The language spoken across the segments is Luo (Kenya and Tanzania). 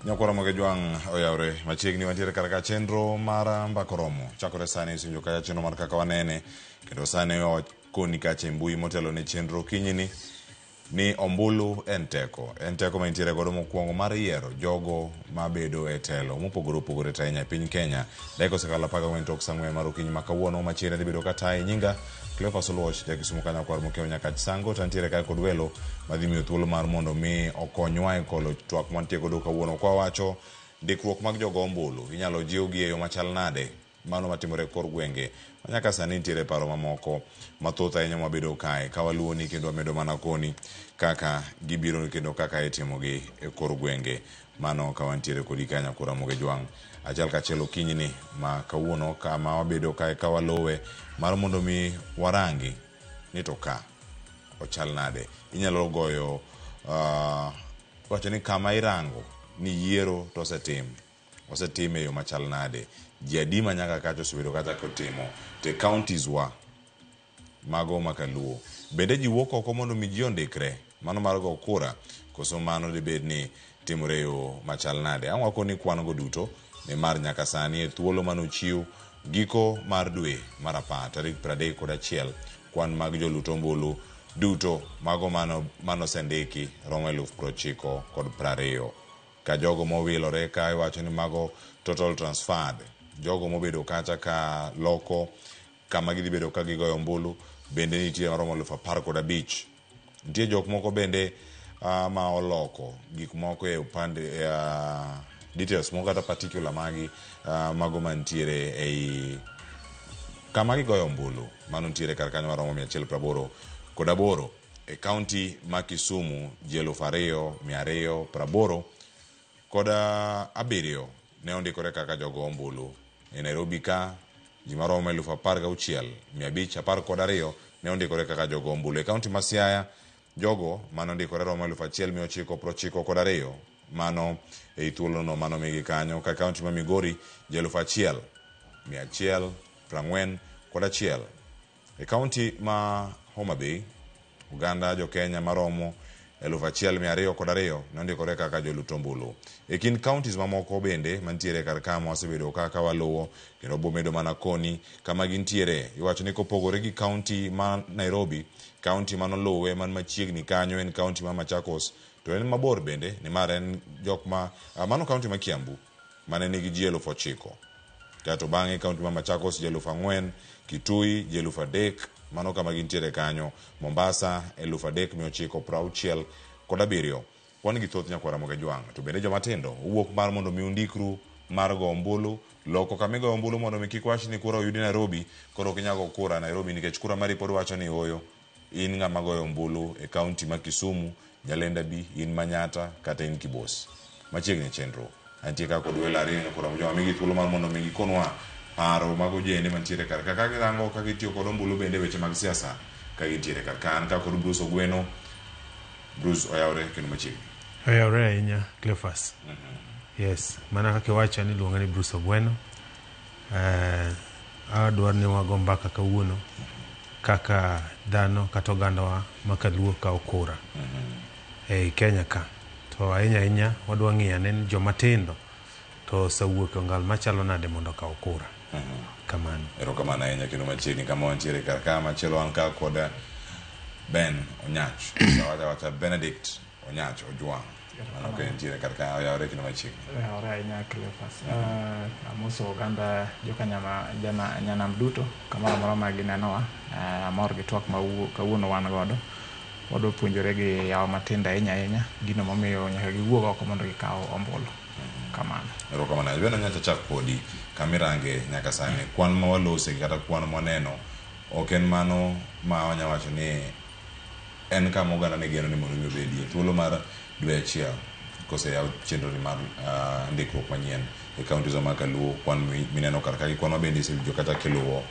Nyakora Mogejwang oyawre machiegni wantiere karaka chenro mar mbakoromo chakore sani sinjo kaya chenro mar kaka wanene kendo sani koni kache mbui motelo ne chenro kinyini ni ombulu en teko mantiere godo mokwongo mar yiero jogo mabedo e telo mopogore opogore tainya e piny Kenya. Deko sekala paga wen tok sangwe mar okinyi makawuono machiegni dhi bedo kata nyinga Cleophas Oluoch Kisumu Kanya kwar mokeo nyaka sango tantiere kae kod welo madhi miyo thuolo mar mondo mi okonywa e kolo twak mantie godo kawuono kwa wacho ndikruok mag jogo ombulu inyalo jiwgi e yo machal nade mano matimore kor gwenge nyaka sani nitiere paro mamoko mathoth ahinya mabedo kae kawaluoni kendo wamedo mana koni kaka gibiro kendo kaka itimogi e kor gwenge mano kawantiere kodi Kanya kura Mogejwang achal kachiel okinyini ma kawuono kama wabedo kae kawalowe mar mondo mi warangi ni to ka ochal nade inyalo goyo wacho ni kama irango ni yiero to osetim e yo machal nade jiadima nyaka kacho osebedo kata kotimo te counties wa mago makaluo bende ji wuok oko mondo mi ji ondikre mano mar go kura koso mano dibed ni timore yo machal nade ang'wako ni kwan go duto ne mar nyaka sani e thuolo manochiw giko mar dwe mar 10 tarik 31 kwan mag jolut ombulu duto mago mano sendiki romo 920 ka jogo mowilore ka iwacho ni mago total transferred jogo mobedo kacha ka loko kama gidhi bedo ka gigoyo ombulu bende nitie romo 15,000 nitie jok moko bende ma oloko gik moko e upande details moko kata particular magi mago mantiere ei kama gigoyo ombulu mano nitiere kar kanyo maromo 188 e county ma Kisumu ji 2,280 koda 7 ne ondikore kaka jogo ombulu e Nairobi ka ji maromo 16,512 ne ondikore kaka jogo ombulu e county ma Siaya jogo manondikore romo 1,992 mano e thuolo no mano migi kanyo ka county ma Migori ji 1,141 e county ma Homa Bay Uganda jo Kenya maromo 1,202 nondikore kaka jolut ombulu e kin counties mamoko bende mantiere kar kama wasebedo kaka waluwo kendo bomedo mana koni kama gintiere iwacho ni kopogore gi county ma Nairobi county manoluwe man machiegni kanyo en county ma Machakos to en mabor bende ni mar en jok ma mano county ma Kiambu mane nigi ji 9,000 kato bang'e county ma Machakos ji 4,000 Kitui ji 3,000 mano kama gintiere kanyo Mombasa 3,960 koda 7 kwan gi thoth Nyakwara Mogejwang to bende jomatindo wuok mar mondo mi undikru mar go ombulu loko kamigo ombulu mondo mi kik wach ni kura oyudi Nairobi koro kinyago kura Nairobi nikech kura mari pod wacho ni oyo in ng'ama goyo ombulu e county ma Kisumu Nyalenda bi in Manyata kata in Kibos machiegni chenro antie ka kod welo ariyo Nyakwara Mogejwang migi thuolo mar mondo mi gikonwa paro mago jende mantiere kar kaka girango ka gitiyo kod ombulu bende weche mag siasa ka gintiere kar kan ka kod Bruce Ogweno Bruce oyawre kendo machiegni oyawre ahinya Cleophas yes mana kaka wacho ni luonga ni Bruce Ogweno adwar ni wago mbaka kawuono kaka dhano kata ogandawa makaluo ka okura ei Kenya ka to ahinya wadwa ng'iyo ne jomatindo to sawuok ongal machalo nade mondo ka okura kamano erokamano ahinya kendo machiegni kama wantiere kar ka machielo an ka kod Ben Onyach wacha Benedict Onyach Ojwang mano ka nitiere kar ka oyawre kendo machiegni oyawre ahinya Cleophas amoso oganda joka nyanam duto kamoro amora ma ginenowa amor gi twak ma kawuono wan godo wadwa puonjore gi yawo matindo ahinya gino momiyo nyaka giwuog oko mondo gikaw ombulu kamano erokamano Ben Onyach chak kodi kamirange nyaka sani kwan ma walose kata kwan moneno ok en mano ma wanya wacho ni en kama oganda ne geno ni mondo mi obedie thuolo mar dwe achiel kose yaw chenro ni mar ndikruok manyien e counties ma Kaluo kwan mineno kar ka kwan mabende isewijo kata kiluwo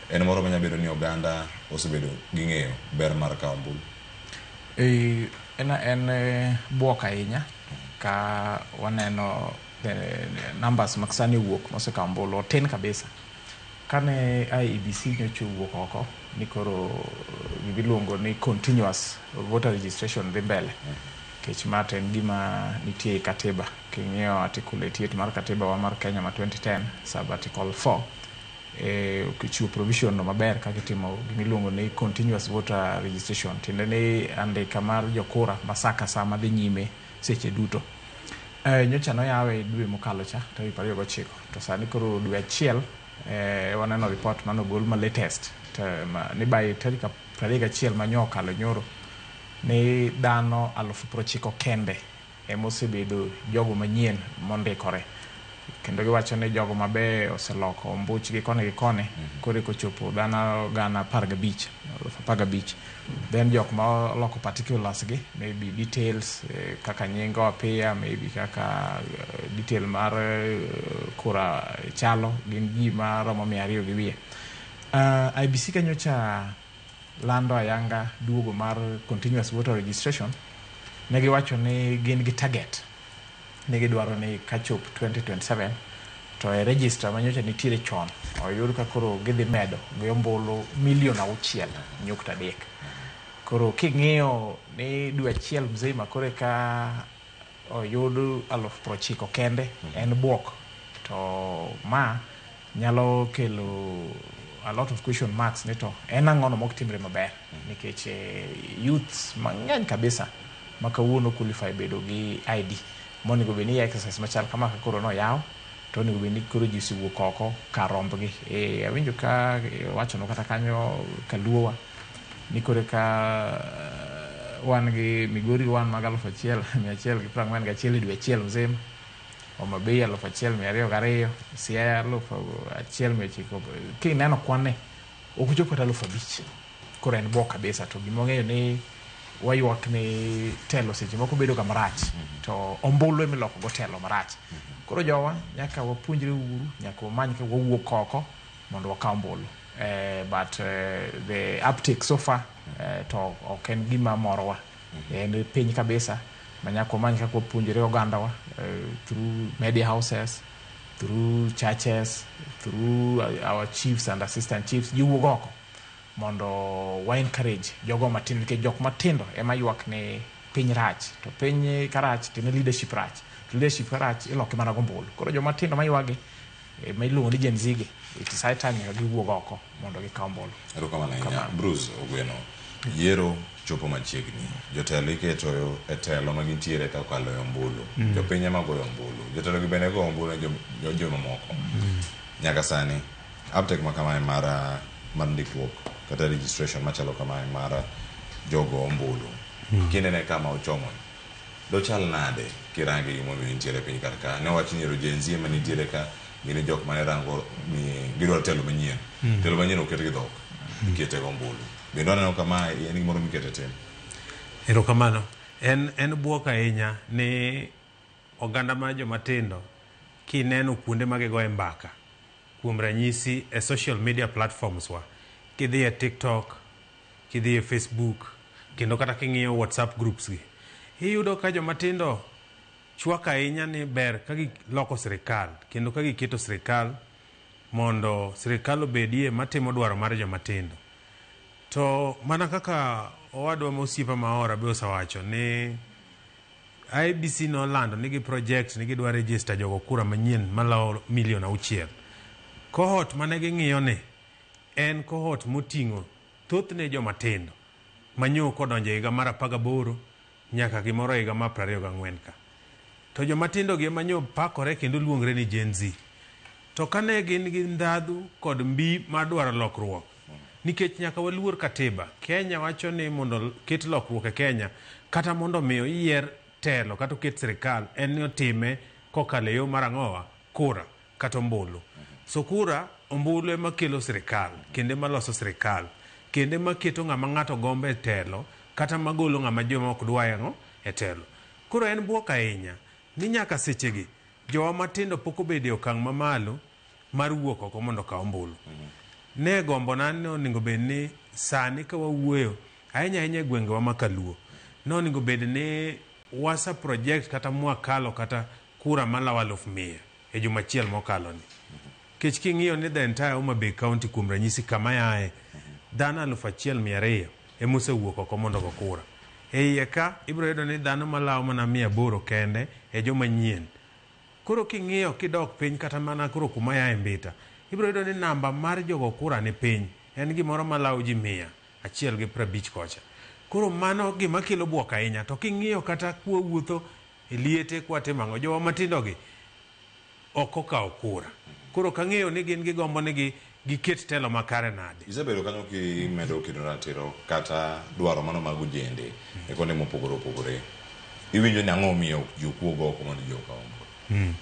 en moro manya bedo ni oganda osebedo gi ng'eyo ber mar kawo ombulu en buok ahinya ka waneno numbers maksani wuok mosekawo ombulu tin kabisa kane IEBC nyocho wuok oko ni koro giluongo ni continuous voter registration dhi mbele kech maten gima nitie katiba king'io article 88 mar katiba wa mar Kenya ma 2010 sub article 4 kichiwo provision no maber kaka itimo gimiluongo ni continuous voter registration, tiende ni andika mar jokura masaka sama dhi nyime seche duto. Nyocha noyawe dwe mokalo cha tarik 29 to sani koro dwe achiel waneno report manogol ma latest ni by tarik 31 manyokalo nyoro ni dhano 90,000 kende emosebedo jogo manyien mondikore, kendo giwacho ni jogo mabe oseloko ombuchgi kone gi kone kore kochopo dhano gana 15,000. Then jok ma loko particulars gi, maybe details kaka nyingo apia, maybe kaka detail mar kura chalo, gin ji maromo 200 gi wiye. IBC kanyocha lando ayanga duogo mar continuous voter registration, negi wacho ni gin gi target, negi dwaro ni kachop 2027 to e register manyocha nitiere chon oyud ka koro gidhi medo gombolo 6.3 koro king'iyo ni dwe achiel mzima kore ka oyud 90,000 kende en buok, to ma nyalo kelo a lot of question marks ni to en ang'ono mok timre maber nikech youths mang'eny kabisa makawuono qualify bedo gi ID monego beni exercise machal kama ka koro no yaw to onego beni koro ji siwuok oko kar rombgi. Awinjo ka wachono kata kanyo kaluowa ni kore ka wan gi Migori wan mag 1,141 dwe achiel mzima, Homa Bay 1,202, Siaya 1,190. Kineno kwane ok ochopo 5,000. Koro en buok kabisa, to gimong'eyo ni wayuak ni telo seche moko bedo ga marach, to ombulu emiloko go telo marach. Koro jowa nyaka wapuonjre uru, nyaka wamany ka wawuok oko mondo wakaw ombulu. But the uptake so far to ok en gima morowa. En piny kabisa manyaka wamany kaka wapuonjre ogandawa through media houses, through churches, through our chiefs and assistant chiefs, jiwuok oko mondo wa encourage jogo matindo, nikech jok matindo ema ywak ni piny rach, to piny karach tine leadership rach, to leadership karach iloke mana gombulu. Koro joma tindo ma ywagi ma iluongo ni Gen Z gi, it is high time giwuok oko mondo gikaw ombulu. Erokamano ahinya. Bruce Ogweno, yiero chopo machiegni, jotelo iketo e telo ma gintiere ka okalo ombulu, jopiny ema goyo ombulu, jotelo gi bende goyo ombulu joma moko. Nyaka sani uptake ma kamae mar ndikruok kata registration machalo kamae mar jogo ombulu kinene kama ochomo dochal nade kirangi gimomiyo nitiere piny kar ka, newach ni Gen Z ema nitiere ka gine jok mane rango ni gidwaro telo manyien. Telo manyien oket gi dhok, ikete gombulu. Bende aneno kama en gimoro mikete tim. Erokamano. En buok ahinya ni oganda ma joma tindo kineno kuonde ma gigoe mbaka, kuom ranyisi e social media platforms wa, kidhi e TikTok, kidhi e Facebook, kendo kata king'iyo WhatsApp groups gi, iyudo ka joma tindo chwak ahinya ni ber ka giloko sirikal, kendo ka giketo sirikal mondo sirikal obedie matimo dwaro mar joma tindo. To mana kaka owadwa mosiepa maora be osawacho ni IBC no lando nigi project nigi dwa register jogo kura manyien malawo 6,000,000. Cohort mane ging'iyo ni en cohort moting'o thothne joma tindo manyo kodonjo higa mar 18 nyaka gimoro higa mar 24 ka. To joma tindo gi manyo pakore kendo luongre ni Gen Z. To kane gin gi ndadhu kod mbi mar dwaro lokruok, nikech nyaka waluor katiba. Kenya wacho ni mondo ket lokruok e Kenya kata mondo miyo yier telo kata ket sirikal en ni otime kokalo yo mar ang'owa, kura kata ombulu. So kura, ombulu ema kelo sirikal, kende maloso sirikal, kende maketo ng'ama ng'ato gombe e telo kata magolo ng'ama joma ok dwayo e telo. Koro en buok ahinya ni nyaka sechegi jowa matindo pok obede okang' mamalo mar wuok oko mondo kaw ombulu. Ne gombo nan onego bed ni sani ka wawuoyo ahinya e gwengewa makaluo, onego bed ni wasa project kata mwakalo kata kura malawo 100,000 e juma achiel mokalo ni. Kech king'iyo ni the entire Homa Bay County kuom ranyisi kama yae dhano 1,200 emosewuok oko mondo go kura. iye ka ibiro yudo ni dhano malawo mana 800 kende e joma nyien. Koro king'iyo kidok piny kata mana koro kuma ya mbita, ibiro yudo ni namba mar jogo kura ni piny en gimoro malawo ji 150 kocha. Koro mano gima kelo buok ahinya. To king'iyo kata kuwuotho e liete kwatimo jowa matindo gi ok okawo kura. Koro kang'eyo ni gin gigombo ni giket telo makare nade. Isebedo kanyo kimedo kedo ratiro kata dwaro mano mag ojende e kuonde mopogore opogore. Iwinjo ni ang'o miyo jokuogo oko mondo ji okaw ombulu?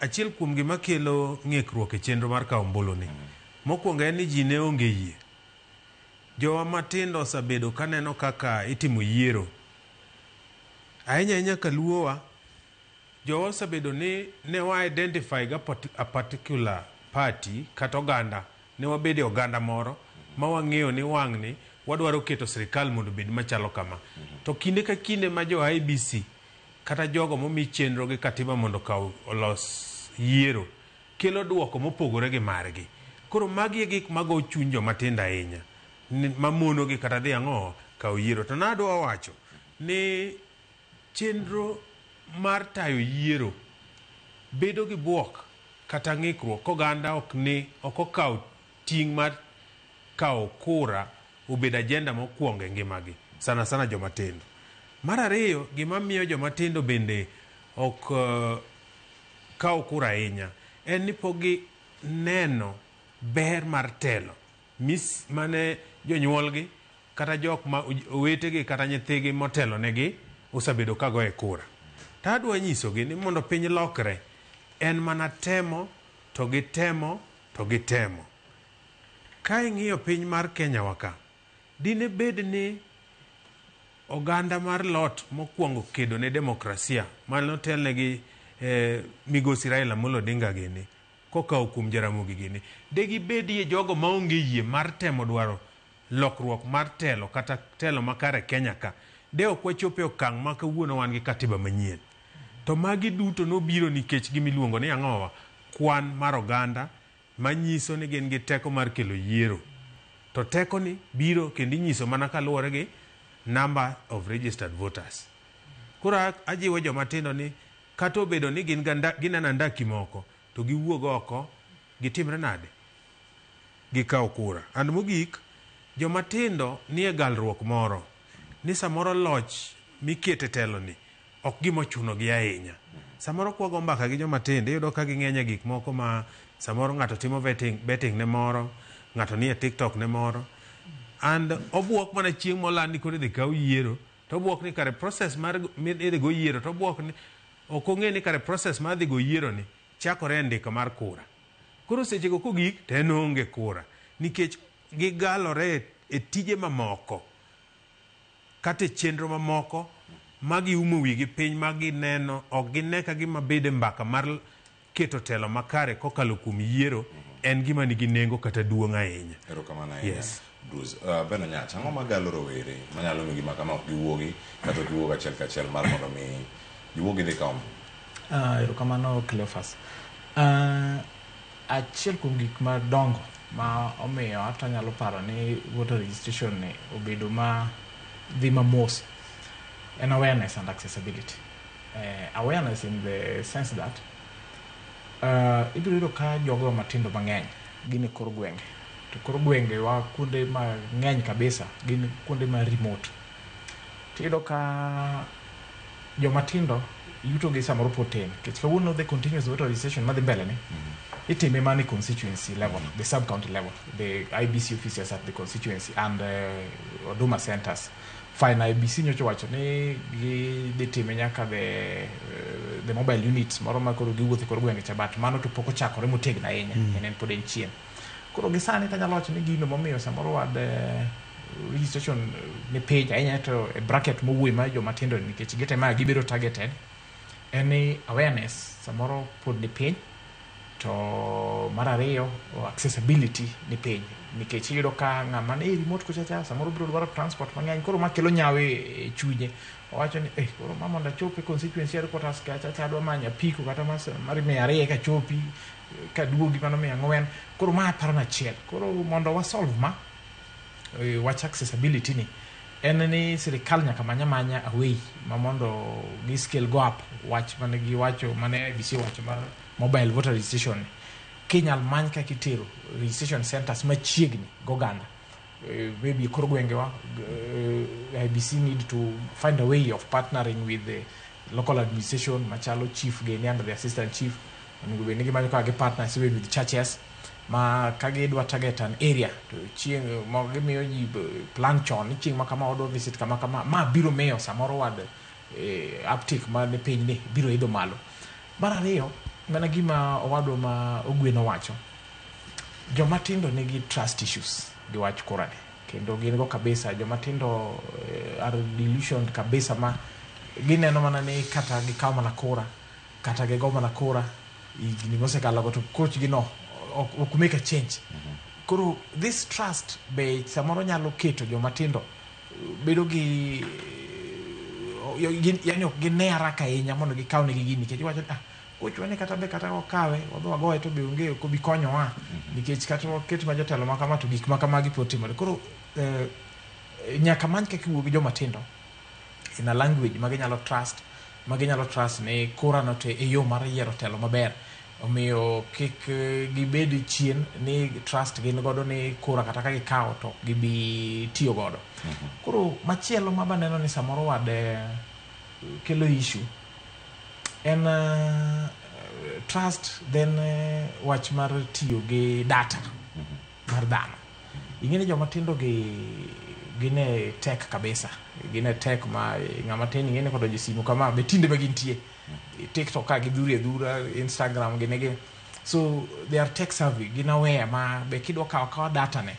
Achiel kuom gima kelo ng'ikruok e chenro mar kawo ombulu ni. Mokwongo en ni ji ne onge yie. Jowa matindo osebedo kaneno kaka itimo yiero. Ahinya kaluowa, jowa osebedo ni ne wa identify ga a particular party kata oganda. Ne wabede oganda moro ma wang'eyo ni wang'ni wadwaro keto sirikal mondo bed machalo kama. To kinde ka kinde ma jo IBC kata jogo momi chenro gi katiba mondo olos yiero kelo duoko mopogore gi margi. Koro magi e gik mago chuny joma tindo ahinya. Mamono gi kata dhi ang'o kawo yiero. To nadwa wacho ni chenro mar tayo yiero bedo gi buok kata ng'ikruok koganda ok okawo ting' mar kawo kura obed ajenda mokwongo e ngimagi, sana joma tindo. Mar ariyo, gima miyo joma tindo bende ok kawo kura ahinya en ni pogi neno ber mar telo mane jonyuolgi kata jok ma owetegi kata nyithigi motelo negi osebedo kago e kura. Ta adwa nyisogi ni mondo piny lokre en mana temo to gitemo. Ka ing'iyo piny mar Kenya waka, dine bed ni oganda mar lot mokwongo kedo ne demokrasia manotelnegi migosi Raila Amolo Odinga gini kokawo kuom Jaramogi gini, degi bedie jogo maonge yie mar temo dwaro lokruok mar telo kata telo makare Kenya ka, de ok wachope okang' ma kawuono wan gi katiba manyien. To magi duto nobiro nikech gimiluongo ni ang'owa kwan mar oganda manyiso ni gin gi teko mar kelo yiero. To teko ni biro kendo inyiso mana kaluwore gi number of registered voters. Koro ajiwo joma tindo ni kata obedo ni gineno andaki moko to giwuog oko gitimre nade, gikaw kura. And mogik, joma tindo nie galruok moro ni samoro loch mikete telo ni ok gimochuno gi ahinya. Samoro kwago mbaka gi joma tindo iyudo ka ging'eny gik moko ma samoro ng'ato timo betting ne moro, ng'ato nie TikTok ne moro, and obuok mana chieng' moland ni koro dhi kaw yiero, to obuok ni kare process mar idhi go yiero, to obuok ni ok ong'e ni kare process mar dhi go yiero ni chakore e ndiko mar kura. Koro seche go kogik to en onge kura nikech gigalore e tije mamoko kata e chenro mamoko magi umo wigi piny magi neno ok gine ka gima bede mbaka mar keto telo makare kokalo kuom yiero en gima nigi nengo kata duong' ahinya. Erokamano ahinya. Yes. Bruce, Beno Nyach, ang'o magalo rowere manyalo miyo gima kama ok giwuogi kata ok giwuog achiel kachiel mar mondo mi giwuogi dhi kawo? Erokamano Cleophas. Achiel kuom gik madongo ma omiyo hata nyalo paro ni voter registration ni obedo ma dhi mamos en awareness and accessibility. Awareness in the sense that ibiro yudo ka jogo matindo mang'eny gin e kor gwenge, to kor gwenge wa kuonde mang'eny kabisa gin kuonde ma remote. Tiyudo ka joma tindo yuto gi samoro poten kech kawuono the continuous voter registration madhi mbele ni itime mani constituency level, the sub county level, the IBC officers at the constituency and Huduma centers. Fine, IBC nyocho wacho ni gi time nyaka the mobile units moro ma koro giwuotho kor gwenge cha, but mano to pok ochakore motegno ahinya, en pod en chien. Koro gisani tanyalo wacho ni gino momiyo samoro wad registration ni page ahinya to e bracket mowuoyo ma joma tindo nikech gitema gibiro targeted any awareness samoro pod ni piny. To mar ariyo accessibility ni piny nikech iyudo ka ng'ama ni remote kuchacha samoro biro dwaro transport mang'eny, koro makelo nyawe e chunye. Owacho ni koro mama mondo achopi constituency headquarters kacha adwa manya piko kata mar 200 ka chopi ka duogi mano 400. Koro ma paro na chiel. Koro mondo wa solve ma wach accessibility ni en ni sirikal nyaka manya a way ma mondo gi scale go up wach mane gi wacho mane IBC wacho mar mobile voter registration kinyal many ka kitero registration centers machiegni goganda maybe kor gwengewa IBC need to find a way of partnering with the local administration machalo chief geni and the assistant chief and we nigi manyo ka ge partners with churches ma kage dwa target an area to chieng mo gimiyo ji plan chon chieng ma kama odo visit kama ma biro meyo samoro wad uptake ma ne page ni biro idho malo mar ariyo mana gima owado ma ogweno wacho joma tindo nigi trust issues gi wach kurani kendo gin go kabisa joma tindo are delusioned kabisa ma gineno mana ni kata gikaw mana kura kata gigo mana kura igni mosekalo go to coach gino ok make a change koro this trust be samoro nyalo keto joma tindo bedo gi yani ok gine haraka ahinya mondo gikaw ne gini nikech wacho coach wane kata be kata okawe wadho wagoye to be onge ko bi konyowa nikech kata oket ma jotelo ma kama to gik ma kama gipotimore koro nyaka many kaka iwuo gi joma tindo in a language ma ginyalo trust ne kura no te e yo mar yiero telo maber omiyo kik gibed chien ni trust gin godo ni kura kata ka gikawo to gibi tiyo godo koro machielo ma baneno ni samoro wade kelo issue en trust then wach mar tiyo gi data mar dhano ingene joma tindo gine tech kabisa gine tech ma ngama tin ingene kodo jisimu kama be tinde magintie TikTok ka gidhura Instagram ginege so they are tech savvy ginawe ma be kidwa kawa data ne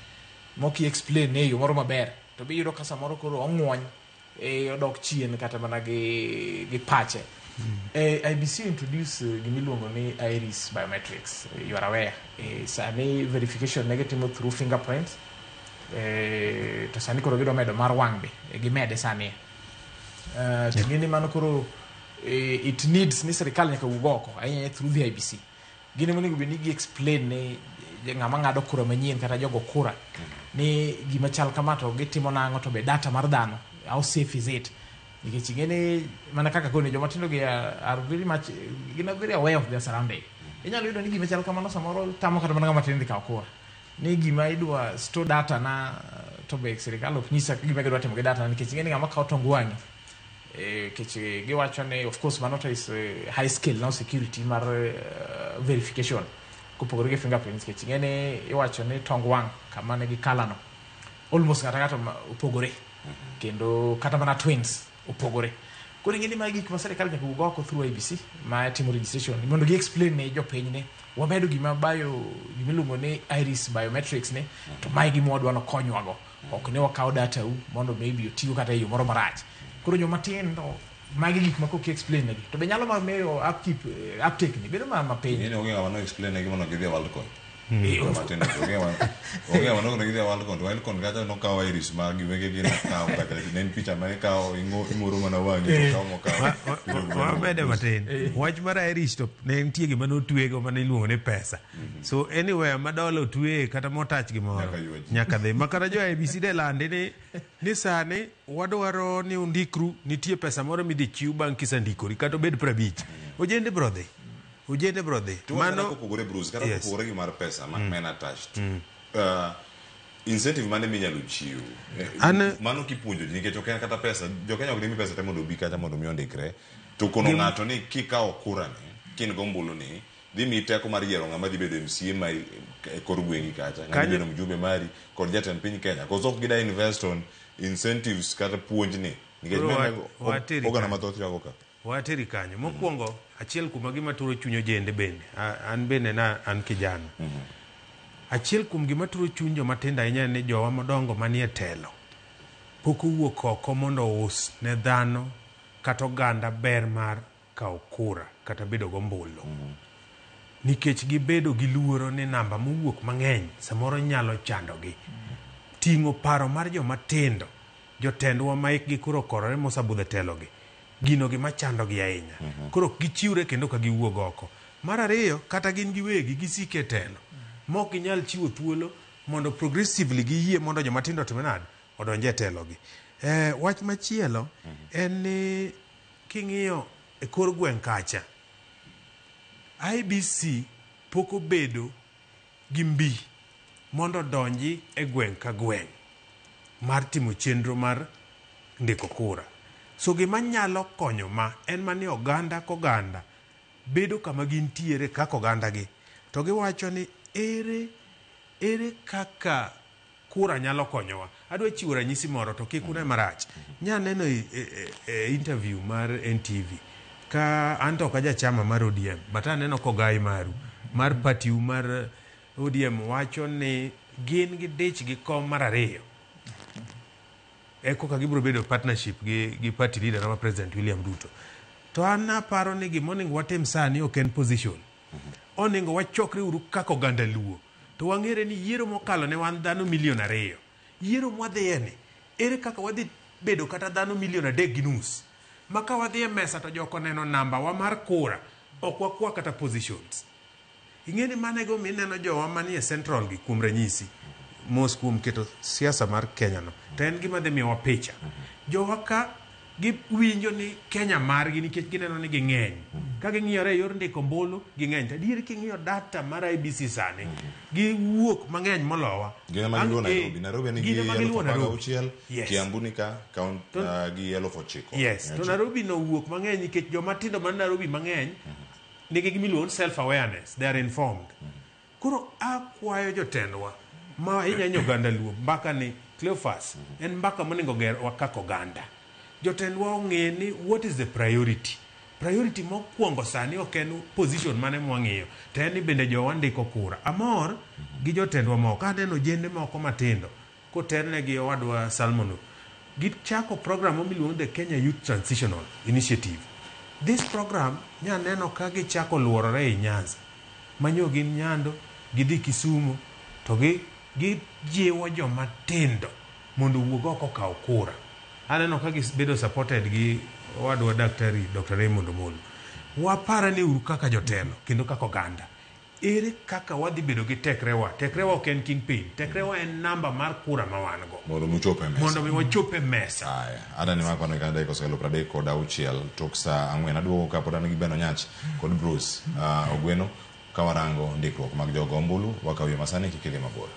moki explain ne yo moro maber to be yudo kasa moro koro ongwony odok chien kata mana gi pache IBC introduce gimiluongo ni iris biometrics you are aware sani verification negative through fingerprints to sani koro gido medo mar wang be gimede sani tingini mano koro it needs ni serikal nyaka ugoko ahinya through the IBC gini moni gubini gi explain ne ngama ngado kura manyien kata jogo kura ni gima chal kama to gitimo nango to be data mar dhano how safe is it nikech ngene mana kaka kone joma tindo gi are very much gina very aware of their surrounding inyalo yudo ni gima chal kama no samoro tamo kata mana ngama tindo ka kura ni gima idwa store data na to be serikal ok nyisa gima gidwa timo gi data nikech ngene ngama kaw tongu wangi kech giwacho ne of course manota is high scale now security mar verification kupogore gi fingerprints kech ngene iwacho ne tong wang kama ne gi kalano almost kata upogore kendo kata mana twins upogore koro ngene ma gik ma serikal nyaka ugoko through IBC ma timo registration mondo gi explain ne jo piny ne wamedo gima bayo gimiluongo ne iris biometrics ne to mai gima wadwa no konywago ok ne wakaw data u mondo maybe otiyo kata yo moro marach koro joma tindo magi gik mako ki explain negi to be nyalo ma meyo uptake ni bedo ma piny ni onge ngama no explain negi mondo gidhi Worldcon joma tindo onge ngama no gidhi Worldcon kata no kaw iris ma giwege gin kaw kata nen picha ma kaw ingoro mana wangi to kaw mo kaw wabede matin wach mar iris to ne nitie gima no twego mane iluongo ne pesa so anywhere madolo twe kata motach gimoro nyaka dhi makara jo IBC de lande ni sane wadwaro ni undikru nitie pesa moro midhi chiw bang' kisandikori kata obed 50 ojende brodhe mano kopogore Bruce kata kopogore gi mar pesa man attached incentive mane minyalo chiw mano kipuonjo nikech ok en kata pesa jo Kenya ok dimi pesa te mondo bi kata mondo mi ondikre to kono ng'ato ni kikawo kura ni kin gombulu ni dhi mi teko mar yiero ng'ama dhi bedo MCA ma kor gwengi kacha ng'ama bedo mjumbe mari kod jatend piny Kenya cause ok gida invest on incentives kata puonj ni nikech ogana mathoth yago ka wateri kanyo mokwongo achiel kuom gima turo chunyo jende bende an bende na an kijana achiel kuom gima turo chuny joma tindo ahinya ni jowa madongo manie telo pok owuok oko mondo us ne dhano kata oganda ber mar kawo kura kata bedo gombulu nikech gibedo gi luoro ni namba mowuok mang'eny samoro nyalo chandogi ting'o paro mar joma tindo jotendwa ma ikgi koro korore mosabudhe telogi gino gima chandogi ahinya koro gichiwre kendo ka giwuok oko mar ariyo kata gin giwegi gisike telo mok ginyal chiwo thuolo mondo progressively giyie mondo joma tindo timenad odonje telogi. Wach machielo en ni king'iyo e kor gweng' kacha, IBC pok obedo gi mbi mondo donji e gweng' ka gweng' mar timo chenro mar ndiko kura. So gima nyalo konyo ma en mani oganda koganda bedo kama gintiere kaka oganda gi, to giwacho ni ere kaka kura nyalo konyowa. Adwa chiwo ranyisi moro to kik une marach. Nyaneno interview mar NTV ka anto ka jachama mar ODM, but aneno kogai maru mar party mar ODM wacho ni gin gi dich gi kom mar ariyo. Eko ka gibro bedo partnership gi party leader na President William Ruto. To ana paro ni gimoningo watem sani ok en position. Oningo wachokre uru kako ganda luo. To wang'ere ni yiero mokalo ne wan dhano 2 milion. Yiero mwadhiye ni ere kaka wadhi bedo kata dhano 3.5 milion. Maka wadhiye mesa to joko neno namba wa mar kura ok wakwa kata positions. Ing'eni manego mineno jowa manie central gi kuom ranyisi mos kuom keto siasa mar Kenya no. To en gima dhi miyowa picha. Jowa ka giwinjo ni Kenya margi nikech gineno ni ging'eny. Ka ging'iyore yor ndiko ombulu ging'eny. To adier king'iyo data mar IBC sani giwuok mang'eny molowa. Gina magiluo Nairobi. Nairobi ni gi 16,000, Kiambu ni ka gi 9,000. Yes, to Nairobi no wuok mang'eny nikech joma tindo man Nairobi mang'eny nigi gimiluon self awareness, they are informed. Koro akwayo jotendwa ma inyanyo ganda luo mbaka ni Cleophas en mbaka moningo ger wakako ganda. Jotendwa ong'e ni what is the priority. Priority mokwongo sani ok en position mane mwang'iyo, to en ni bende jowa ndiko kura. Amor gi jotendwa moko, aneno jende moko matindo koterne gi owadwa Salmon. Gichako program miluongo the Kenya Youth Transitional Initiative. This program nyaneno ka gichako luorore e Nyanza. Manyo gin Nyando, gidhi Kisumu, to gijiwo joma tindo mondo wuog oko kaw kura. Aneno ka gibedo supported gi wadwa daktari Dr. Raymond Omolo. Wapara ni uru kaka jotelo kendo kaka oganda. Ere kaka wadhi bedo gi tekrewa. Tekrewa ok en kingpin. Tekrewa en namba mar kura ma wan go. Mondo muchope mesa. Mondo wachope mesa. Aya, ada ni mapano ikanda iko sekalo 36 tok sa ang'wen aduogo ka pod an gi Beno Nyach kod Bruce Ogweno kawarango ndikruok mag jogo ombulu wakawie masani kikele mabor.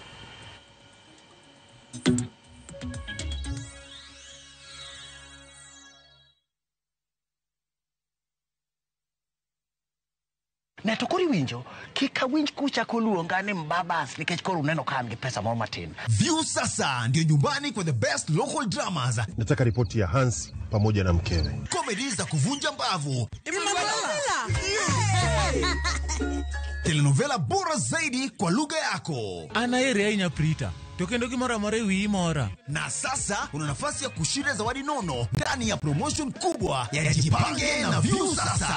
Ne to kori winjo kika winj kucha koluonga ni mbabas nikech koro uneno kama ni pesa moro matin. View sasa ndio nyumbani kwa the best local dramas. Nataka ripoti ya Hans pamoja na mkewe. Comedy za kuvunja mbavu. Telenovela bora zaidi kwa lugha yako. Anaere ainya Prita. Tokendo gimora mara wi mora. Na sasa una nafasi ya kushinda zawadi nono ndani ya promotion kubwa ya Jipange na View sasa.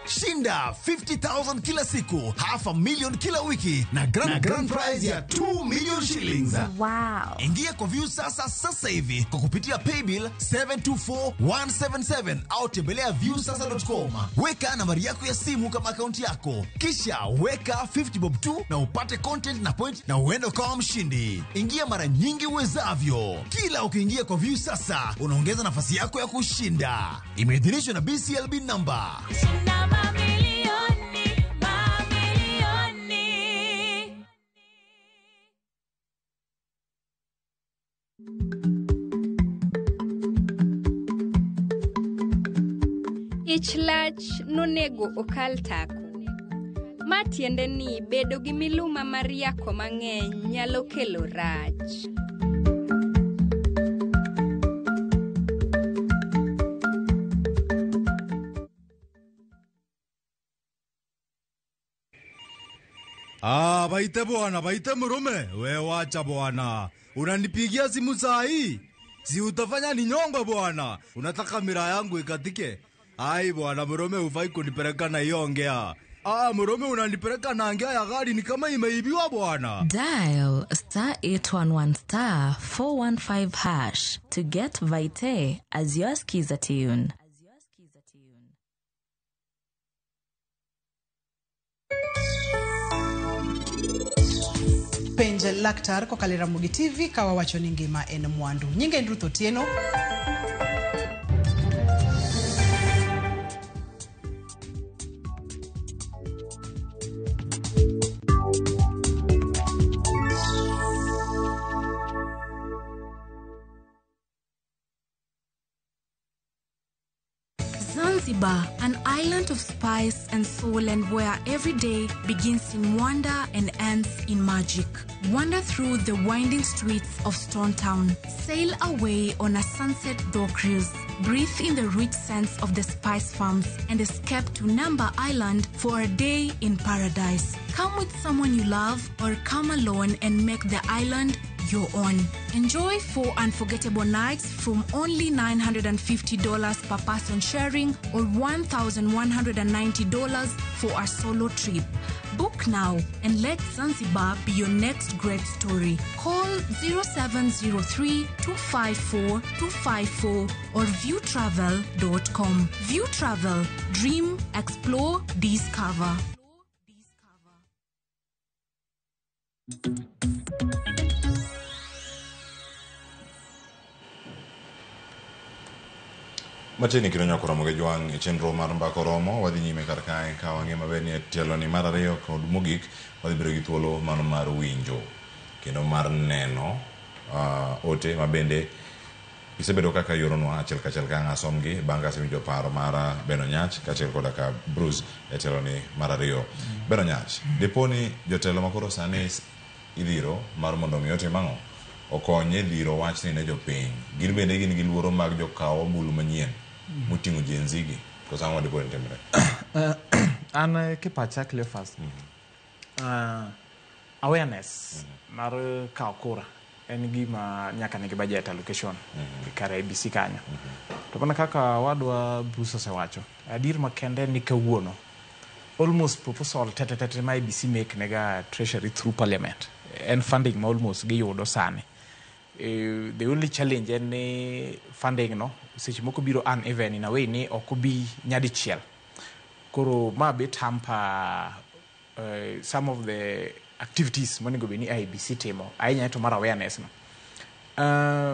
Shinda 50,000 kila siku, $500,000 kila wiki na grand prize ya 2 million shillings. Wow. Ingia kwa View sasa hivi kwa kupitia paybill 724177 au tembelea viewsasa.com. Weka nambari yako ya simu kama akaunti yako, kisha weka 50 bob tu na upate content na point na uende kama mshindi. Ingia mara nyingi uwezavyo. Kila ukiingia kwa View sasa unaongeza nafasi yako ya kushinda. Imeidhinishwa na BCLB number. Ich lach nonego okal tako. Matiende ni bedo gi miluma mar yako mang'eny nyalo kelo rach. Baite bwana, baite murume. We wacha bwana. Unanipigia simu saa hii? Si utafanya ni nyongo bwana. Unataka miraa yangu ikatike? Ai bwana murume hufai kunipeleka na hiyo ongea. Murume unanipeleka na ongea ya gari ni kama imeibiwa bwana. Dial *811*415# to get Vite as your skiza tune. penj laktar kokalo e Ramogi TV ka wawacho ni ngima en mwandu. Nyinga en Ruth Otieno. Zanzibar, an island of spice and soul, and where every day begins in wonder and ends in magic. Wander through the winding streets of Stone Town. Sail away on a sunset door cruise. Breathe in the rich scents of the spice farms and escape to Namba Island for a day in paradise. Come with someone you love or come alone and make the island your own. Enjoy 4 unforgettable nights from only $950 per person sharing or $1,190 for a solo trip. Book now and let Zanzibar be your next great story. Call 0703-254-254 or viewtravel.com. View Travel. Dream, explore, discover. Matini kironyo koromo ge jwang e chenro mar mbako romo wadhi nyime kar kae ka wang'e maber ni tielo ni mar ariyo kod mogik wadhi biro gi thuolo mano mar winjo kendo mar neno ote mabende isebedo kaka yoronwa achiel kachiel ka ng'asomgi bang' ka asewinjo paro mar Beno Nyach kachiel koda ka Bruce e tielo ni mar ariyo. Beno Nyach, deponi jotelo makoro sani idhiro mar mondo mi otim ang'o okonye dhiro wachni ne jopiny. Gin bende gin gi luoro mag jokawo bulu manyien muting'o jenzigi kosa ang'o dipo ni timre. An kipacha Cleophas. Awareness mar kawo kura en gima nyaka nigi budget allocation kare ABC kanyo. To mana kaka wadwa Bruce osewacho, adir makende ni kawuono almost proposal tete ma ABC make nega treasury through parliament and funding ma almost giyudo sani. The only challenge en funding no seche moko biro uneven in a way ni okubi nyadichiel. Koro ma bit hamper some of the activities monego beni IBC timo ainya to mar awareness no.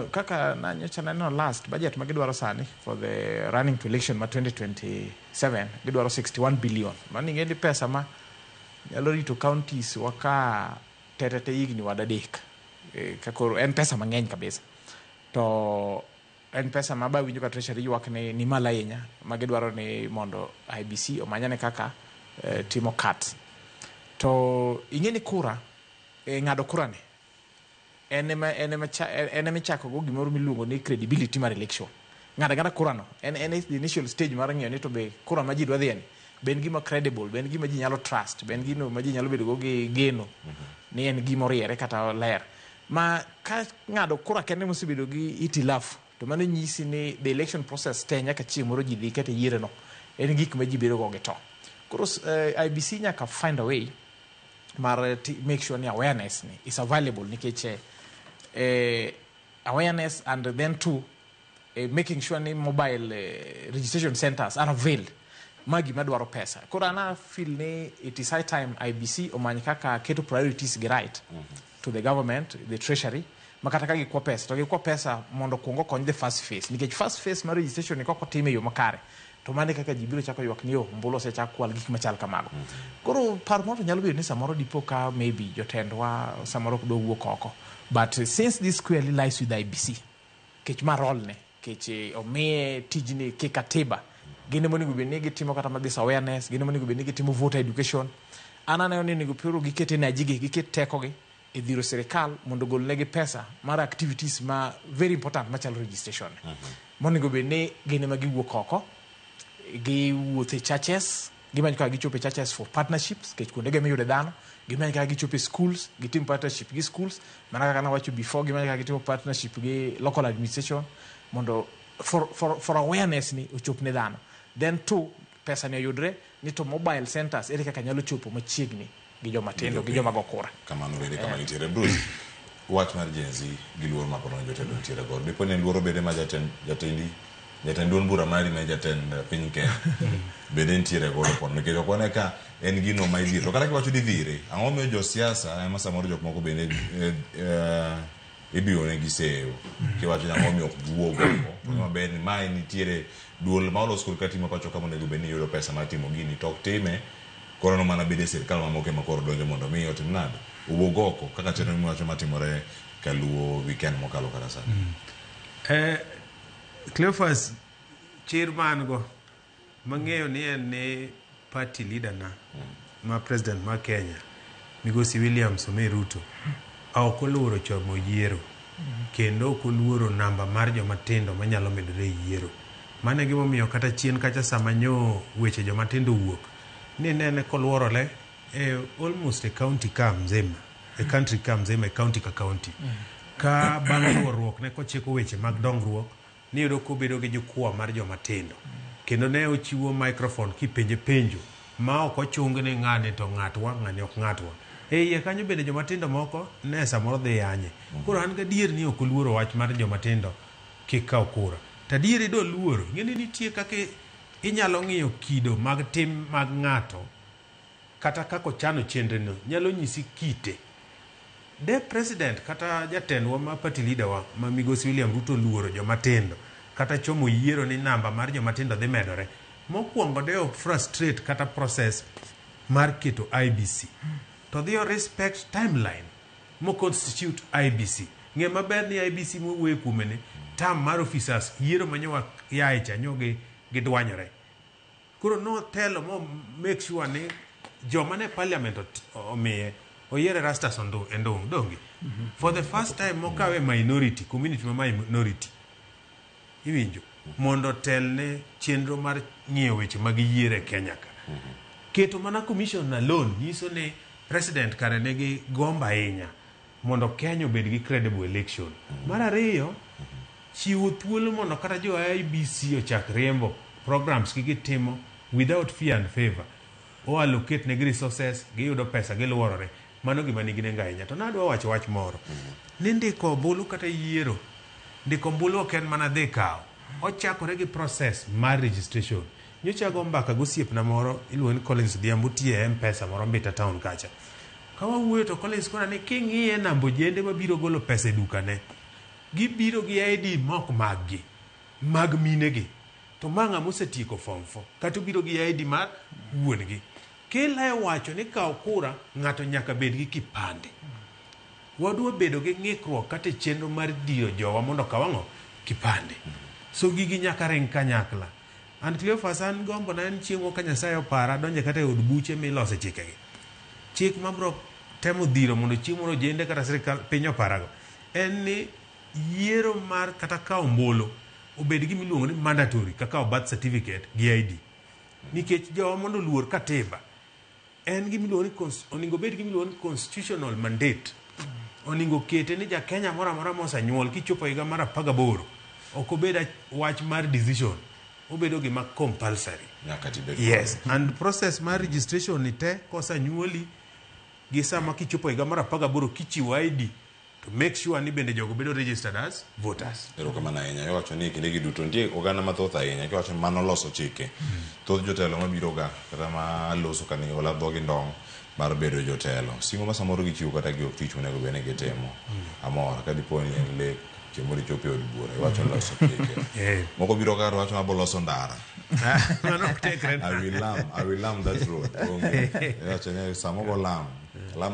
Kaka na nyocha na last budget magidwaro sani for the running to election ma 2027 gidwaro 61 billion. Mani ngendi pesa ma nyalo rito counties waka tete higni wadadek. Kakoro en pesa mang'eny kabisa. To en pesa ma ba winjo ka treasury ywak ni malainya magidwaro ni mondo IBC omanyane kaka timo cut. To ingeni kura ng'ado kura ni ene chako go gimoro miluongo ni credibility mar election. Ng'ada kura no en the initial stage mar ng'iyo ni to be kura ma ji dwa dhieni ben gima credible, ben gima ji nyalo trust, ben gino ma ji nyalo bedo go gi geno ni en gima oriere kata ler. Ma ka ng'ado kura kende mosebedo gi itilafu to mano nyisi ni the election process te nyaka chieng' moro ji dhi kata yiere no en gik ma ji bedo go gito. Koro IBC nyaka find a way mar make sure ni awareness ni is available nikech awareness and then too making sure ni mobile registration centers are availed magi madwaro pesa. Koro ana feel ni it is high time IBC omany kaka keto priorities gi right to the government, the treasury makata ka gikwa pesa to gikwa pesa mondo kuongo kony the first phase nikech first phase mar registration ni koko time yo makare to mane kaka jibiro chako ywak ni yo mbulo se chako kwal gik machal kamago. Koro par mondo nyalo bedo ni samoro dipo ka maybe jotendwa samoro do wuok oko, but since this squarely lies with IBC kech ma role ne kech omiye tijni kikatiba gine moni gubeni gitimo kata madhis awareness gine moni gubeni gitimo voter education anane ni gupiro gikete na jige gikete teko gi idhiro serikal mondo gol negi pesa mar activities ma very important machalo registration moni gubeni gine magi wuok oko gi wuothe churches gimanyo ka gichope churches for partnerships kech kuonde gemi yude dhano gimanyo ka gichope schools gitim partnership gi schools mana kaka na wacho before gimanyo ka gitimo partnership gi local administration mondo for awareness ni ochop ne dhano. Then two pesa ni yudre ni to mobile centers ere kaka nyalo chopo machiegni gi joma tindo gi joma gokura kamano bende kama nitiere Bruce wach mar jenzi gi luor ma kono jotelo nitiere godo dipo ni luoro bede ma jatendi jatend duond bura mari ma jatend piny Kenya bende nitiere godo pon nikech ok wane ka en gino ma idhiro to kata kiwacho ni dhire ang'o miyo josiasa ema samoro jok moko bende ibiro ne giseyo kiwacho ni ang'o miyo ok duogo maber ni mae nitiere duol ma olos kod katimo pacho kama onego bed ni yudo pesa mar timo gini to ok time koro no mana bede sirkal mamoko ema koro donjo mondo mi otim nado owuog oko kaka chenro miwacho matimore kaluo weekend mokalo kata sani. Cleophas chairman go mang'eyo ni en ne party leader na ma president ma Kenya Migosi William Samoei Ruto ok oluoro chomo yiero kendo ok oluoro namba mar joma tindo manyalo medore yiero. Mane gima omiyo kata chien kacha sama nyo weche joma tindo wuok ni nene koluorole almost a county ka mzima a country ka mzima a county ka county ka bang' luorruok ne kochiko weche mag dongruok ni yudo kobedo gi jukwa mar joma tindo kendo ne ochiwo microphone kipenje penjo ma ok ochung ni ng'ane to ng'atwa ng'ane ok ng'atwa iye kanyo bende joma tindo moko ne samoro dhi yanye koro an gadier ni ok oluoro wach mar joma tindo kikaw kura tadieri do luoro ng'eni nitie kaka inyalo ng'iyo kido mag tim mag ng'ato kata kako chano chenreno nyalo nyisi kite de president kata jatendwa ma party leader wa ma Migosi William Ruto luoro joma tindo kata chomo yiero ni namba mar joma tindo dhi medore mokwongo de ok frustrate kata process mar keto IBC to dhiyo respect timeline mo constitute IBC ng'e maber ni IBC mowuoye kuome ni tam mar officers yiero manyowa yae cha nyogi gidwanyore koro no telo mo make sure ni joma ne parliament omiye oyiere Rastas Endong dongi for the first time mokawe minority community ma minority iwinjo mondo tel ne chenro mar ng'iyo weche mag yiere Kenya ka keto mana commission alone nyiso ni president kare negi gomba ahinya mondo Kenya obed gi credible election. Mar ariyo chiwo thuolo mondo kata jo IBC ochak riembo programs gitimo without fear and favor o allocate ne resources giyudo pesa giluorore mano gima nigi nengo ahinya. To nadwa wacho wach moro ni ndiko ombulu kata yiero ndiko ombulu ok en mana dhi kawo ochakore gi process mar registration. Nyocha go mbaka gosiepna moro iluongo ni Collins Dhiambo tie M-Pesa moro Mbita town kacha kawa wuoyo to Collins kona ni king'iye nambo jende mabiro golo pesa e dukane gibiro gi ID mok maggi mag minegi to mang'a mosetieko form 4 kata biro gi ID mar wuongi kila e wacho ni kawo kura ng'ato nyaka bed gi kipande. Wadwa bedo gi ng'ikruok kata chenro mar dio jowa mondo kawang'o kipande so gigi nyaka ring kanyakla. And Cleophas an gombo na en chieng'o ka Nyasaye opara donje kata e od buche milose chikegi chik mabro temo dhiro mondo chieng' moro jende kata sirikal piny oparago en ni yiero mar kata kawo ombulu obed gi miluongo ni mandatory kaka birth certificate gi ID nikech jowa mondo luor katiba en gi miluongo ni oningo bed gi miluongo ni constitutional mandate oningo kete ni ja Kenya moro amora mosanyuol kichopo higa mar 18 ok obed wach mar decision obedo gima compulsory. Yes, and process mar registration ni te kosanyuoli gi sama kichopo higa mar 18 kichiwo ID to make sure ni bende jogo bedo registered as voters. Ero kama na yenya wacho ni kinde giduto ndie oganda mathoth ahinya kiwacho mano loso chike thoth jotelo mabiro ga kata ma loso kani ola dhogi ndong mar bedo jotelo singo ma samoro gichiwo kata gi tich monego bene gitimo amora ka diponi en le chemori chope od bura wacho loso chike moko biro ga wacho ma boloso ndara I will lam that road wacho ne samoro lam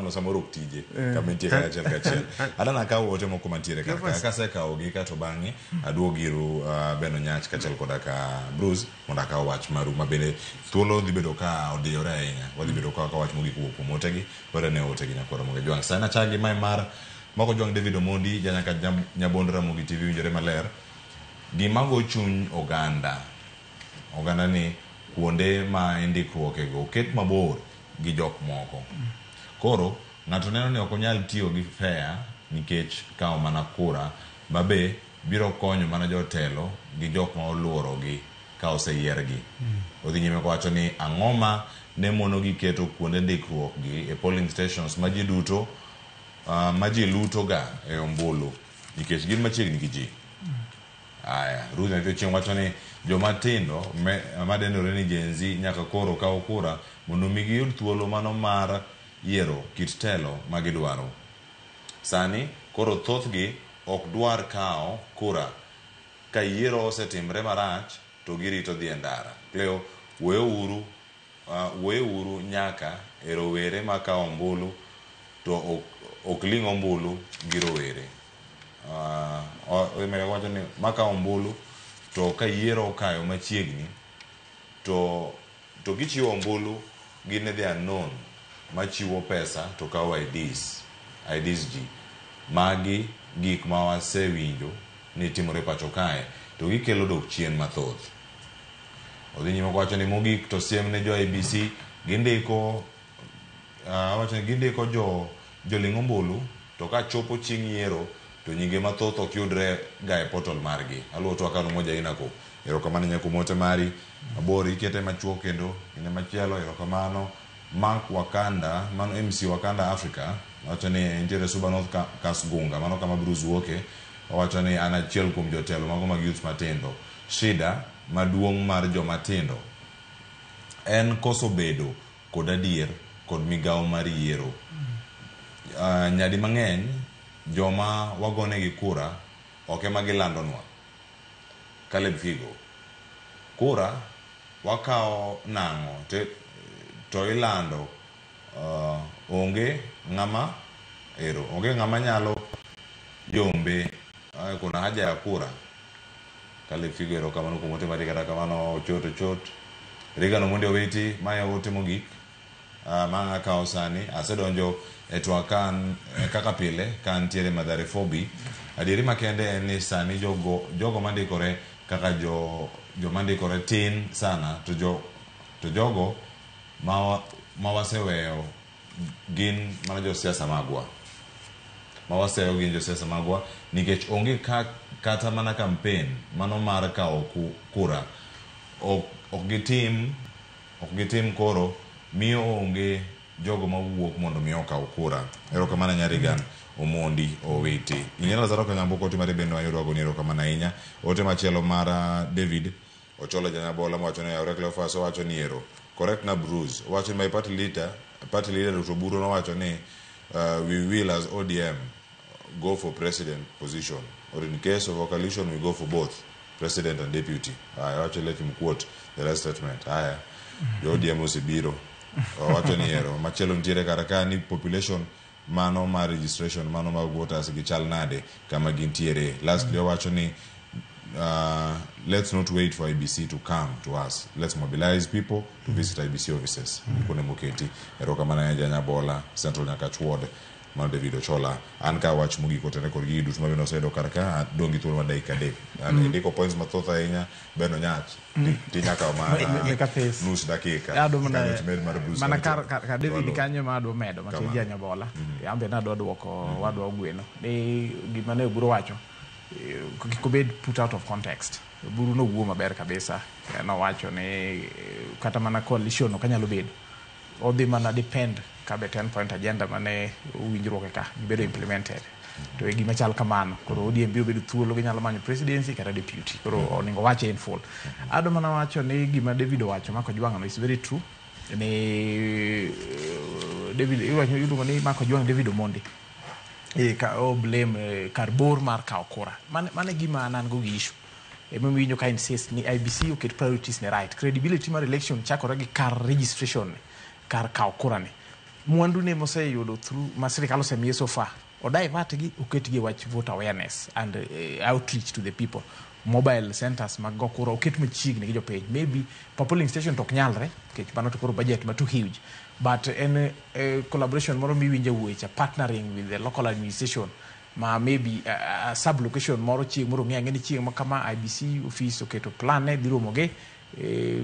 no samoro tije kama nitie kachel adana ka wote moko mantiere kaka se ka ogi ka to bangi aduogiru Beno Nyach kachel koda ka Bruce monda ka wach maru mabene thuolo dhi bedo ka odiyore ahinya wadhi bedo ka wach mogi kuo motegi bare ne otegi nyakoro mogi jwang sana chagi mai mar moko jwang David Omondi janyaka nyabondra mogi TV winjore maler gimago chuny oganda ni kuonde ma indikruoke go ket mabor gi jok moko koro ng'ato neno ni ok onyal tiyo gi fair nikech kawo mana kura babe biro konyo mana jotelo gi jok ma oluoro gi ka oseyiergi odhi nyime wacho ni ang'oma ne mono gi keto kuonde ndikruok gi e polling stations ma ji duto ma ji luto ga e ombulu nikech gin machiegni gi ji Aya, Ruth na chieng' wacho ni joma tindo madendore ni Gen Z nyaka koro kawo kura mondo migi yud thuolo mano mar yiero kit telo ma gidwaro. Sani koro thothgi ok dwar kawo kura ka yiero osetimre marach to girito dhi e ndara. Leo weuru nyaka e rowere ma kawo ombulu to ok ling' ombulu gi rowere. Wacho ni maka ombulu to ka yiero okayo machiegni to gichiwo ombulu gin the unknown machiwo pesa to kawo IDs ji. Magi gik ma wasewinjo ni timore pacho kae to gikelo dok chien mathoth. Odhi nyime wacho ni mogik to siem ne jo IBC gindiko joling' ombulu to ka chopo chieng' yiero to nyinge mathoth ok yudre ga e portal margi. Aluo to akano moja inako. Erokamano nyako mote mari abori ikete machuo kendo ine machielo. Erokamano Mark Wakanda, mano MC Wakanda Africa, wacho ni intiere Suba North Kasgunga, mano kama Bruce Woke, wacho ni an achiel kuom jotelo mago mag youth matindo. Shida maduong' mar joma tindo en koso bedo kod adier kod migawo mar yiero. Nyadi mang'eny joma wagonegi kura ok ema gilandonwa. Caleb Figo, kura wakawo nang'o to ilando onge ng'ama nyalo yombe kuna haja ya kura. Caleb Figo erokamano kuom ote mari kata kamano chot Regan Omondi Owiti maya ote mogik ma akawo sani asedonjo e twak kaka pile kan tiere Mathare 4B. Adieri makende en ni sani jogo mandikore kaka joma ndikore tin sana to jogo ma waseweyo gin mana josiasa magwa. Nikech onge kata mana campaign mano mar kawo kura ok gitim koro miyo onge jogo mawuok mondo mi okaw kura. Erokamano Nyarigan Omondi Owiti. Inyalo zaro ka nyambo koti mari bendo ayudo go ni erokamano ahinya. Ote machielo mar David Ocholo Janyabola wacho ni Aure Cleophas wacho ni ero correct na Bruce wacho my party leader Dr. Buru no wacho ni we will as ODM go for president position, or in case of a coalition we go for both president and deputy. I actually let him quote the last statement. Aya yo ODM osibiro wacho ni ero machielo ntiere karakani population mano ma registration mano ma voters gi chal nade kama gintiere. Lastly wacho ni let's not wait for IBC to come to us. Let's mobilize people to visit IBC offices. Kone muketi erokamano ya Janyabola Central Nyakach Ward man David Ochola anka wach mugiko tene kod gi dut mabino sedo karaka dongi thuolo ma dakika adek ndiko points mathoth ahinya beno nyach tinyaka ma nus dakika mana ka David kanyo ma adwa medo ma tiji Janyabola ambe na adwa duoko wadwa gweno ni gima ne Buru wacho kikobed put out of context. Buru no wuo maber kabisa no wacho ni kata mana coalition ok nyalo bedo odhi mana depend kabe 10-point agenda mane winjruok ka bedo implemented to e gima chal kamano koro ODM biro bedo thuolo ginyalo manyo presidency kata deputy koro oningo wache in full. Ado mana wacho ni gima David wacho Mark Ojwang is very true ni David iwacho yudo ni Mark Ojwang David Omondi ka blame karbor mar kawo kura mane gima nan go issue winjo ka insist ni IBC oket priorities ne right. Credibility mar election chakore gi kar registration kar kawo kura ne mwandu ne moseyudo through masirikal osemiye so far odivert gi oket gi wach voter awareness and outreach to the people. Mobile centers mag go kura oket machiegni gi jopiny. Maybe polling station tok nyalre kech mano to koro budget ma too huge, but in collaboration moro miwinjo weche partnering with the local administration ma maybe sub location moro chieng moro ng'e ni chieng ma kama IBC office oketo plan ne biro moge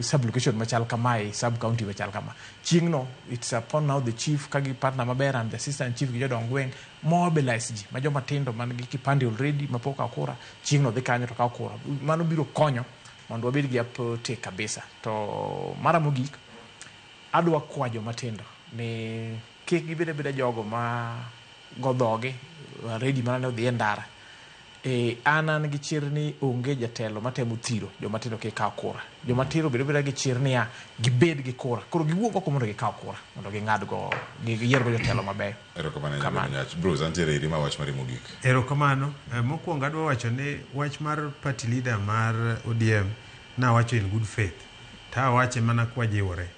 sub location machal kama sub county machal kama chieng no it's upon now the chief kagi partner maber and the assistant chief gi jodong gweng mobilize ji ma joma tindo man gi kipande already mapoka kura chieng no dhi kanyo to ka kura mano biro konyo mondo wabed gi uptake kabisa. To mara mogik adwa kwa joma tindo ni kik gibede jogo ma godhoge ready mana ne odhi e ndara anan gi chir ni onge jatelo matemo thiro joma tindo kikaw kura. Joma tindo bedo gi chir ni gibed gi kura. Koro giwuok oko mondo gikaw kura mondo ging'ad go giyier go jotelo mabeyo. Erokamano Bruce antiere iri ma wach mari mogik. Erokamano mokwongo adwa wacho ni wach mar party leader mar ODM na wacho in good faith. Ta wache mana kwa jiwore.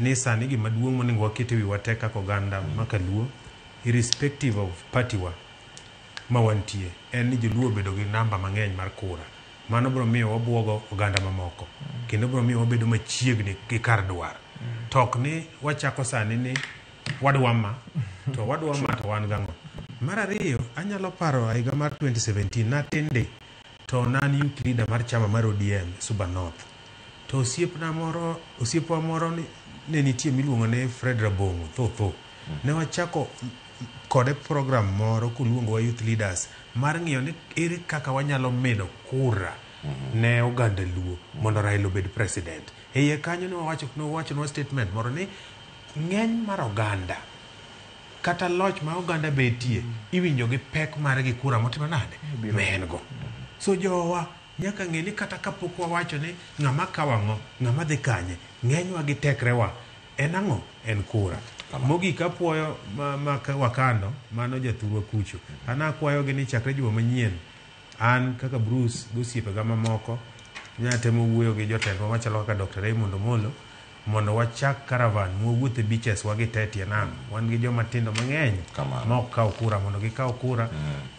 Ni sani gima duong' monego waket ewi wateka koganda makaluo irrespective of party wa mawantie en ni joluo bedo gi namba mang'eny mar kura. Mano biro miyo wabuogo oganda mamoko. Kendo biro miyo wabedo machiegni gi kar dwar. Tok ni wachako sani ni wadwama to wan gang'o. Mar ariyo anyalo paro higa mar 2017 natinde to nan youth leader mar chama mar ODM Suba North. To osiepwa moro ne nitie miluongo ne Fred Rabongo thotho. Ne wachako kode program moro kuluongo wa youth leaders mar ng'iyo ni ere kaka wanyalo medo kura ne oganda luo mondo Raila obed president. Iye kanyo ne wawacho no statement moro ni ng'eny mar oganda kata loch ma oganda betie iwinjo gi pek mar gi kura motimo nade mengo. So jowa nyaka ng'e ni kata kapok wawacho ni ng'ama kawang'o ng'ama dhi kanye ng'enywa gi tekrewa en ang'o en kura. Mogik apuoyo wakando mano jathurwa kucho. An akwayogi ni chakre juma manyien an kaka Bruce gosiepe ga mamoko nyatemo wuoyo gi jotendwa machalo kaka Dr. Raymond Omolo mondo wachak caravan mwuothe beaches wagitetie nam. Wan gi joma tindo mang'eny mok kaw kura mondo gikaw kura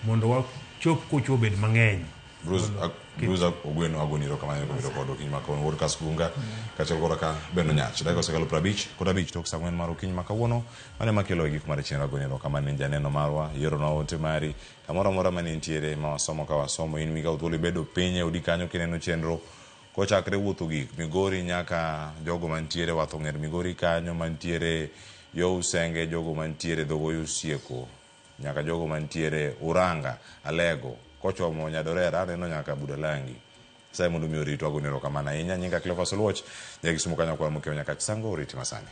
mondo wachop kucho bed mang'eny. Bruce ogweno agoniro kamano ko kodo kiny makawuono wod kasgunga kachel kora ka beno nyach dai kosekalo 50 tok sangwen mar kiny makawuono mane makelo gik mar chenro agoniro kamano janeno marwa yiero na ote mari kamoro mora mane ntiere ma wasomo ka wasomo in miga utuli bedo pinye udi kanyo kineno chenro ko chakre wuotho gik Migori nyaka jogo mantiere watho ng'er Migori kanyo mantiere yo Usenge jogo mantiere dogo Yusieko nyaka jogo mantiere Uranga Alego kochomo Nyadorera neno nyaka Budalangi. Sai mondo mi orito agoniro kamana inya nyinga Cleophas Oluoch nyaka kisumo kanyo kwa mkeo nyaka chisango oriti masani.